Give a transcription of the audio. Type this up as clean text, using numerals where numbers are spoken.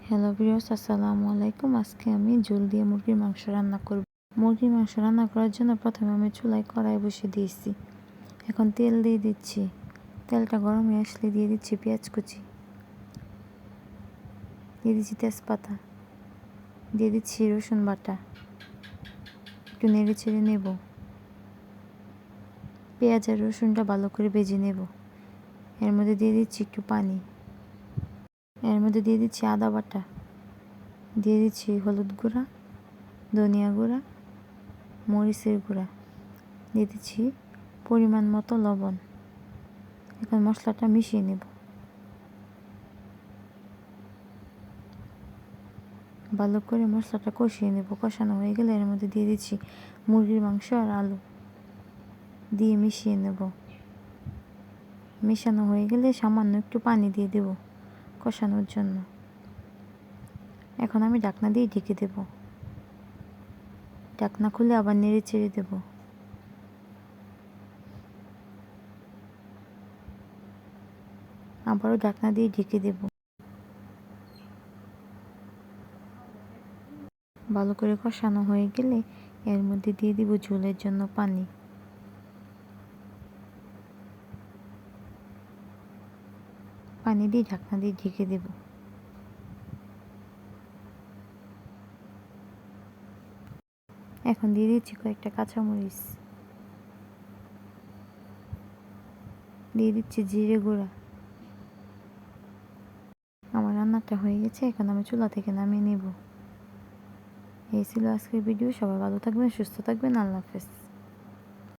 Hello viewers, আসসালামু আলাইকুম। আজকে আমি ঝোল দিয়ে মুরগির মাংস রান্না করব। মুরগির মাংস রান্না করার জন্য প্রথমে আমি চুলায় কড়াই বসিয়ে দিয়েছি। এখন তেল দিয়ে দিচ্ছি। তেলটা গরম হয়ে আসলে দিয়ে দিচ্ছি পেঁয়াজ কুচি, দিয়ে দিচ্ছি তেজপাতা, দিয়ে দিচ্ছি রসুন বাটা। একটু নেড়ে চেড়ে নেব। পেঁয়াজ আর রসুনটা ভালো করে ভেজে নেব। এর মধ্যে দিয়ে দিচ্ছি একটু পানি, এর মধ্যে দিয়ে দিচ্ছি আদা বাটা, দিয়ে দিচ্ছি হলুদ গুঁড়া, ধনিয়া গুঁড়া, মরিচের গুঁড়া, দিয়ে দিচ্ছি পরিমাণ মতো লবণ। এখন মশলাটা মিশিয়ে নেব। ভালো করে মশলাটা কষিয়ে নেব। কষানো হয়ে গেলে এর মধ্যে দিয়ে দিচ্ছি মুরগির মাংস আর আলু, দিয়ে মিশিয়ে নেব। মেশানো হয়ে গেলে সামান্য একটু পানি দিয়ে দেব কষানোর জন্য। এখন আমি ঢাকনা দিয়ে ঢেকে দেব। ঢাকনা খুলে আবার নেড়ে চেড়ে দেব। আবারও ঢাকনা দিয়ে ঢেকে দেব। ভালো করে কষানো হয়ে গেলে এর মধ্যে দিয়ে দিব ঝোলের জন্য পানি। পানি দিয়ে ঢাকনা দিয়ে ঢেকে দেব। এখন দিয়ে দিচ্ছি কয়েকটা কাঁচামরিচ, দিয়ে দিচ্ছি জিরে গুঁড়া। আমার রান্নাটা হয়ে গেছে, এখন আমি চুলা থেকে নামিয়ে নেব। এই ছিল আজকের ভিডিও। সবাই ভালো থাকবেন, সুস্থ থাকবেন। আল্লাহ হাফেজ।